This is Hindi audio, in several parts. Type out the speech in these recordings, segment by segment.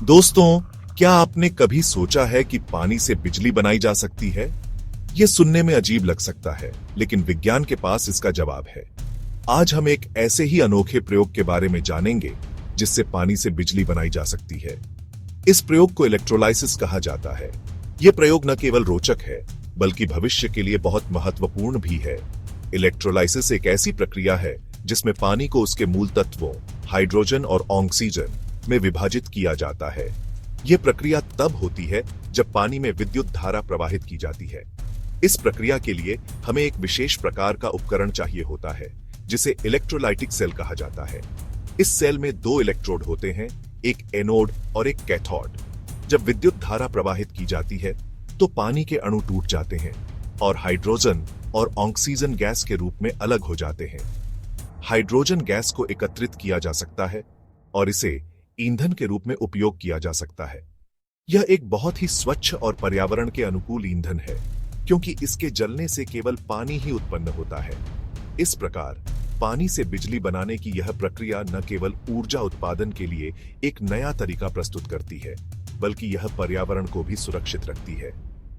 दोस्तों, क्या आपने कभी सोचा है कि पानी से बिजली बनाई जा सकती है? यह सुनने में अजीब लग सकता है, लेकिन विज्ञान के पास इसका जवाब है। आज हम एक ऐसे ही अनोखे प्रयोग के बारे में जानेंगे, जिससे पानी से बिजली बनाई जा सकती है। इस प्रयोग को इलेक्ट्रोलाइसिस कहा जाता है। यह प्रयोग न केवल रोचक है, बल्कि भविष्य के लिए बहुत महत्वपूर्ण भी है। इलेक्ट्रोलाइसिस एक ऐसी प्रक्रिया है जिसमें पानी को उसके मूल तत्वों हाइड्रोजन और ऑक्सीजन में विभाजित किया जाता है। यह प्रक्रिया तब होती है जब पानी में विद्युत धारा प्रवाहित की जाती है। इस प्रक्रिया के लिए हमें एक विशेष प्रकार का उपकरण चाहिए होता है, जिसे इलेक्ट्रोलाइटिक सेल कहा जाता है। इस सेल में दो इलेक्ट्रोड होते हैं, एक एनोड और एक कैथोड। जब विद्युत धारा प्रवाहित की जाती है तो पानी के अणु टूट जाते हैं और हाइड्रोजन और ऑक्सीजन गैस के रूप में अलग हो जाते हैं। हाइड्रोजन गैस को एकत्रित किया जा सकता है और इसे ईंधन के रूप में उपयोग किया जा सकता है। यह एक बहुत ही स्वच्छ और पर्यावरण के अनुकूल ईंधन है, क्योंकि इसके जलने से केवल पानी ही उत्पन्न होता है। इस प्रकार पानी से बिजली बनाने की यह प्रक्रिया न केवल ऊर्जा उत्पादन के लिए एक नया तरीका प्रस्तुत करती है, बल्कि यह पर्यावरण को भी सुरक्षित रखती है।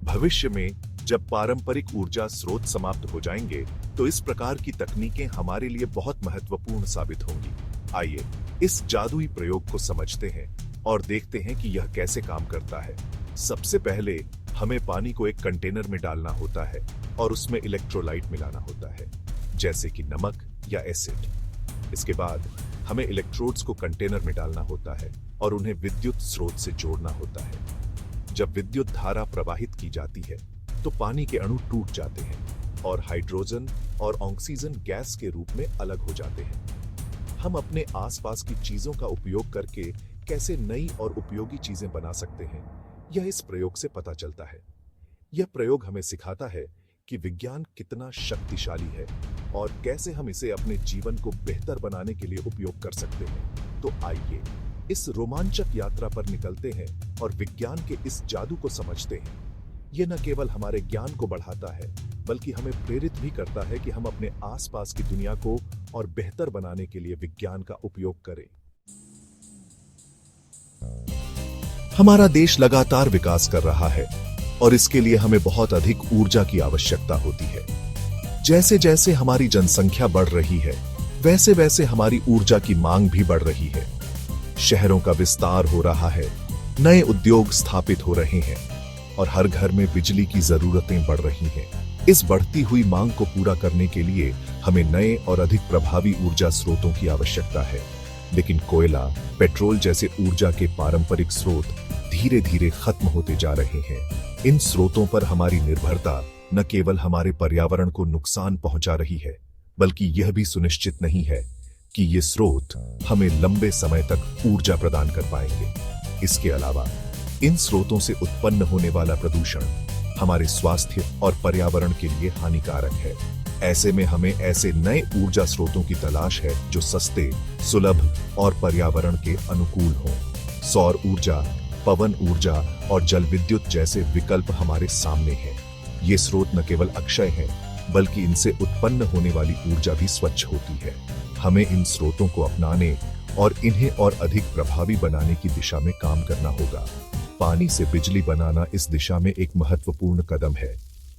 भविष्य में जब पारंपरिक ऊर्जा स्रोत समाप्त हो जाएंगे, तो इस प्रकार की तकनीकें हमारे लिए बहुत महत्वपूर्ण साबित होंगी। आइए इस जादुई प्रयोग को समझते हैं और देखते हैं कि यह कैसे काम करता है। सबसे पहले हमें पानी को एक कंटेनर में डालना होता है और उसमें इलेक्ट्रोलाइट मिलाना होता है, जैसे कि नमक या एसिड। इसके बाद हमें इलेक्ट्रोड्स को कंटेनर में डालना होता है और उन्हें विद्युत स्रोत से जोड़ना होता है। जब विद्युत धारा प्रवाहित की जाती है तो पानी के अणु टूट जाते हैं और हाइड्रोजन और ऑक्सीजन गैस के रूप में अलग हो जाते हैं। हम अपने आसपास की चीजों का उपयोग करके कैसे नई और उपयोगी चीजें बना सकते हैं, यह इस प्रयोग से पता चलता है। यह प्रयोग हमें सिखाता है कि विज्ञान कितना शक्तिशाली है और कैसे हम इसे अपने जीवन को बेहतर बनाने के लिए उपयोग कर सकते हैं। तो आइए इस रोमांचक यात्रा पर निकलते हैं और विज्ञान के इस जादू को समझते हैं। यह न केवल हमारे ज्ञान को बढ़ाता है, बल्कि हमें प्रेरित भी करता है कि हम अपने आसपास की दुनिया को और बेहतर बनाने के लिए विज्ञान का उपयोग करें। हमारा देश लगातार विकास कर रहा है और इसके लिए हमें बहुत अधिक ऊर्जा की आवश्यकता होती है। जैसे जैसे हमारी जनसंख्या बढ़ रही है, वैसे वैसे हमारी ऊर्जा की मांग भी बढ़ रही है। शहरों का विस्तार हो रहा है, नए उद्योग स्थापित हो रहे हैं और हर घर में बिजली की जरूरतें बढ़ रही हैं। इस बढ़ती हुई मांग को पूरा करने के लिए हमें नए और अधिक प्रभावी ऊर्जा स्रोतों की आवश्यकता है। लेकिन कोयला, पेट्रोल जैसे ऊर्जा के पारंपरिक स्रोत धीरे धीरे खत्म होते जा रहे हैं। इन स्रोतों पर हमारी निर्भरता न केवल हमारे पर्यावरण को नुकसान पहुंचा रही है, बल्कि यह भी सुनिश्चित नहीं है कि ये स्रोत हमें लंबे समय तक ऊर्जा प्रदान कर पाएंगे। इसके अलावा इन स्रोतों से उत्पन्न होने वाला प्रदूषण हमारे स्वास्थ्य और पर्यावरण के लिए हानिकारक है। ऐसे में हमें ऐसे नए ऊर्जा स्रोतों की तलाश है जो सस्ते, सुलभ और पर्यावरण के अनुकूल हों। सौर ऊर्जा, पवन ऊर्जा और जल विद्युत जैसे विकल्प हमारे सामने हैं। ये स्रोत न केवल अक्षय हैं, बल्कि इनसे उत्पन्न होने वाली ऊर्जा भी स्वच्छ होती है। हमें इन स्रोतों को अपनाने और इन्हें और अधिक प्रभावी बनाने की दिशा में काम करना होगा। पानी से बिजली बनाना इस दिशा में एक महत्वपूर्ण कदम है।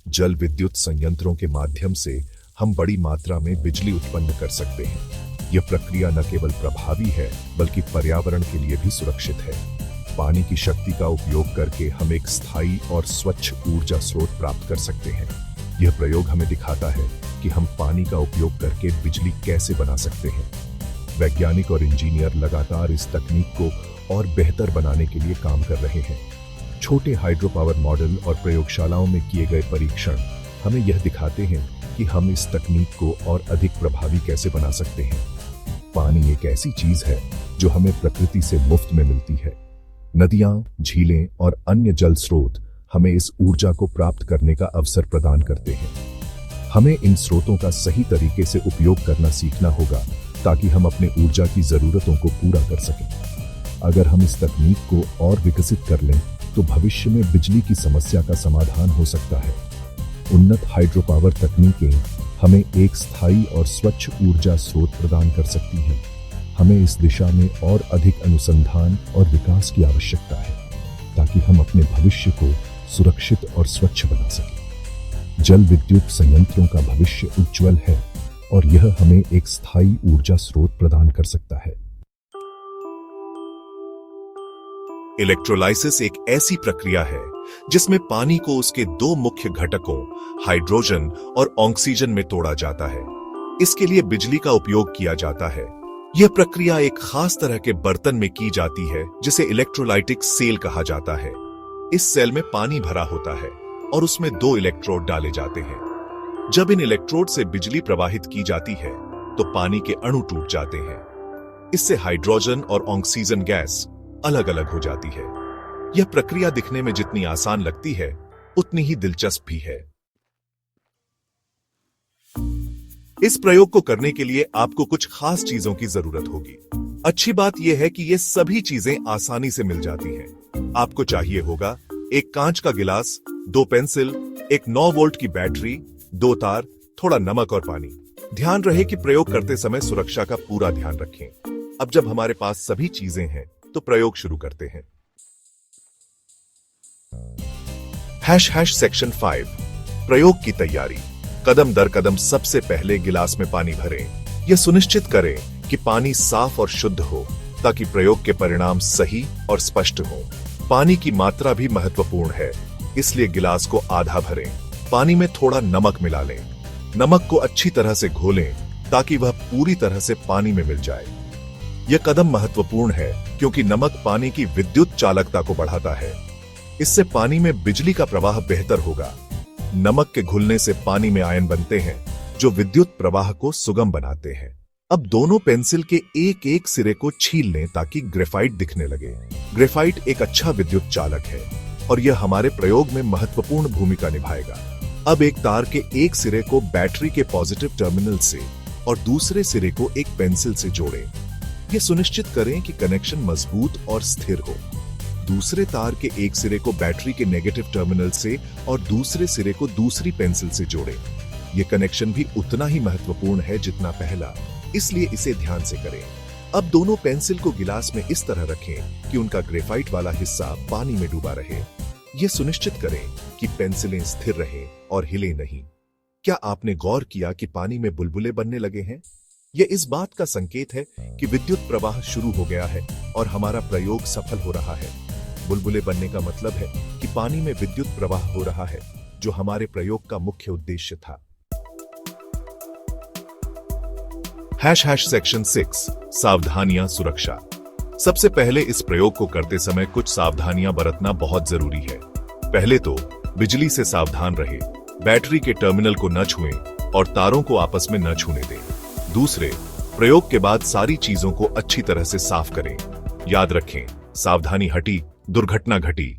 जल विद्युत संयंत्रों के माध्यम से हम बड़ी मात्रा में बिजली उत्पन्न कर सकते हैं। यह प्रक्रिया न केवल प्रभावी है, बल्कि पर्यावरण के लिए भी सुरक्षित है। पानी की शक्ति का उपयोग करके हम एक स्थायी और स्वच्छ ऊर्जा स्रोत प्राप्त कर सकते हैं। यह प्रयोग हमें दिखाता है कि हम पानी का उपयोग करके बिजली कैसे बना सकते हैं। वैज्ञानिक और इंजीनियर लगातार इस तकनीक को और बेहतर बनाने के लिए काम कर रहे हैं। छोटे हाइड्रो पावर मॉडल और प्रयोगशालाओं में किए गए परीक्षण हमें यह दिखाते हैं कि हम इस तकनीक को और अधिक प्रभावी कैसे बना सकते हैं। पानी एक ऐसी चीज है जो हमें प्रकृति से मुफ्त में मिलती है। नदियां, झीलें और अन्य जल स्रोत हमें इस ऊर्जा को प्राप्त करने का अवसर प्रदान करते हैं। हमें इन स्रोतों का सही तरीके से उपयोग करना सीखना होगा, ताकि हम अपने ऊर्जा की जरूरतों को पूरा कर सकें। अगर हम इस तकनीक को और विकसित कर लें, तो भविष्य में बिजली की समस्या का समाधान हो सकता है। उन्नत हाइड्रो पावर तकनीकें हमें एक स्थायी और स्वच्छ ऊर्जा स्रोत प्रदान कर सकती हैं। हमें इस दिशा में और अधिक अनुसंधान और विकास की आवश्यकता है ताकि हम अपने भविष्य को सुरक्षित और स्वच्छ बना सकें। जल विद्युत संयंत्रों का भविष्य उज्जवल है और यह हमें एक स्थायी ऊर्जा स्रोत प्रदान कर सकता है। इलेक्ट्रोलाइसिस एक ऐसी प्रक्रिया है जिसमें पानी को उसके दो मुख्य घटकों हाइड्रोजन और ऑक्सीजन में तोड़ा जाता है। इसके लिए बिजली का उपयोग किया जाता है। यह प्रक्रिया एक खास तरह के बर्तन में की जाती है जिसे इलेक्ट्रोलाइटिक सेल कहा जाता है। इस सेल में पानी भरा होता है और उसमें 2 इलेक्ट्रोड डाले जाते हैं। जब इन इलेक्ट्रोड से बिजली प्रवाहित की जाती है तो पानी के अणु टूट जाते हैं। इससे हाइड्रोजन और ऑक्सीजन गैस अलग अलग हो जाती है। यह प्रक्रिया दिखने में जितनी आसान लगती है उतनी ही दिलचस्प भी है। इस प्रयोग को करने के लिए आपको कुछ खास चीजों की जरूरत होगी। अच्छी बात यह है कि ये सभी चीजें आसानी से मिल जाती हैं। आपको चाहिए होगा एक कांच का गिलास, 2 पेंसिल, एक 9 वोल्ट की बैटरी, 2 तार, थोड़ा नमक और पानी। ध्यान रहे कि प्रयोग करते समय सुरक्षा का पूरा ध्यान रखें। अब जब हमारे पास सभी चीजें हैं तो प्रयोग शुरू करते हैं। सेक्शन 5 प्रयोग की तैयारी। कदम दर कदम सबसे पहले गिलास में पानी भरें। यह सुनिश्चित करें कि पानी साफ और शुद्ध हो ताकि प्रयोग के परिणाम सही और स्पष्ट हो। पानी की मात्रा भी महत्वपूर्ण है, इसलिए गिलास को आधा भरें। पानी में थोड़ा नमक मिला लें। नमक को अच्छी तरह से घोलें ताकि वह पूरी तरह से पानी में मिल जाए। यह कदम महत्वपूर्ण है क्योंकि नमक पानी की विद्युत चालकता को बढ़ाता है। इससे पानी में बिजली का प्रवाह बेहतर होगा। नमक के घुलने से पानी में आयन बनते हैं जो विद्युत प्रवाह को सुगम बनाते हैं। अब दोनों पेंसिल के एक एक सिरे को छील लें ताकि ग्रेफाइट दिखने लगे। ग्रेफाइट एक अच्छा विद्युत चालक है और यह हमारे प्रयोग में महत्वपूर्ण भूमिका निभाएगा। अब एक तार के एक सिरे को बैटरी के पॉजिटिव टर्मिनल से और दूसरे सिरे को एक पेंसिल से जोड़ें। यह सुनिश्चित करें कि कनेक्शन मजबूत और स्थिर हो। दूसरे तार के एक सिरे को बैटरी के नेगेटिव टर्मिनल से और दूसरे सिरे को दूसरी पेंसिल से जोड़ें। यह कनेक्शन भी उतना ही महत्वपूर्ण है जितना पहला, इसलिए इसे ध्यान से करें। अब दोनों पेंसिल को गिलास में इस तरह रखें कि उनका ग्रेफाइट वाला हिस्सा पानी में डूबा रहे। यह सुनिश्चित करें कि पेंसिलें स्थिर रहें और हिले नहीं। क्या आपने गौर किया कि पानी में बुलबुले बनने लगे हैं? यह इस बात का संकेत है कि विद्युत प्रवाह शुरू हो गया है और हमारा प्रयोग सफल हो रहा है। बुलबुले बनने का मतलब है कि पानी में विद्युत प्रवाह हो रहा है, जो हमारे प्रयोग का मुख्य उद्देश्य था। सेक्शन 6 सावधानियां सुरक्षा। सबसे पहले इस प्रयोग को करते समय कुछ सावधानियां बरतना बहुत जरूरी है। पहले तो बिजली से सावधान रहे। बैटरी के टर्मिनल को न छुएं और तारों को आपस में न छूने दें। दूसरे, प्रयोग के बाद सारी चीजों को अच्छी तरह से साफ करें। याद रखें, सावधानी हटी, दुर्घटना घटी।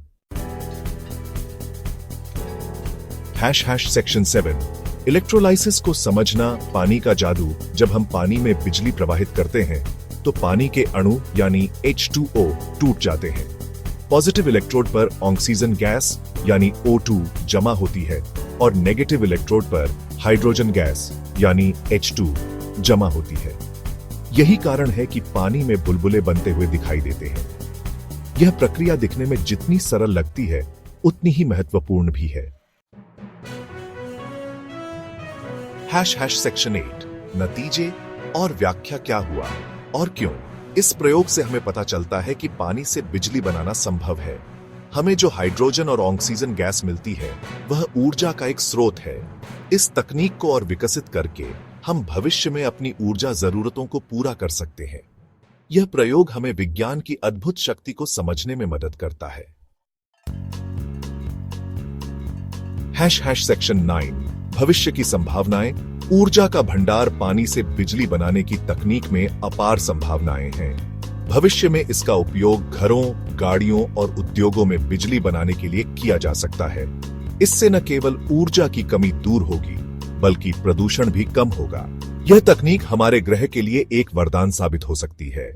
सेक्शन 7 इलेक्ट्रोलाइसिस को समझना, पानी का जादू। जब हम पानी में बिजली प्रवाहित करते हैं तो पानी के अणु यानी H2O टूट जाते हैं। पॉजिटिव इलेक्ट्रोड पर ऑक्सीजन गैस यानी O2 जमा होती है और नेगेटिव इलेक्ट्रोड पर हाइड्रोजन गैस यानी H2 जमा होती है। यही कारण है कि पानी में बुलबुले बनते हुए दिखाई देते हैं। यह प्रक्रिया दिखने में जितनी सरल लगती है उतनी ही महत्वपूर्ण भी है। सेक्शन 8 नतीजे और व्याख्या। क्या हुआ और क्यों? इस प्रयोग से हमें पता चलता है कि पानी से बिजली बनाना संभव है। हमें जो हाइड्रोजन और ऑक्सीजन गैस मिलती है वह ऊर्जा का एक स्रोत है। इस तकनीक को और विकसित करके हम भविष्य में अपनी ऊर्जा जरूरतों को पूरा कर सकते हैं। यह प्रयोग हमें विज्ञान की अद्भुत शक्ति को समझने में मदद करता है। सेक्शन 9 भविष्य की संभावनाएं। ऊर्जा का भंडार पानी से बिजली बनाने की तकनीक में अपार संभावनाएं हैं। भविष्य में इसका उपयोग घरों, गाड़ियों और उद्योगों में बिजली बनाने के लिए किया जा सकता है। इससे न केवल ऊर्जा की कमी दूर होगी बल्कि प्रदूषण भी कम होगा। यह तकनीक हमारे ग्रह के लिए एक वरदान साबित हो सकती है।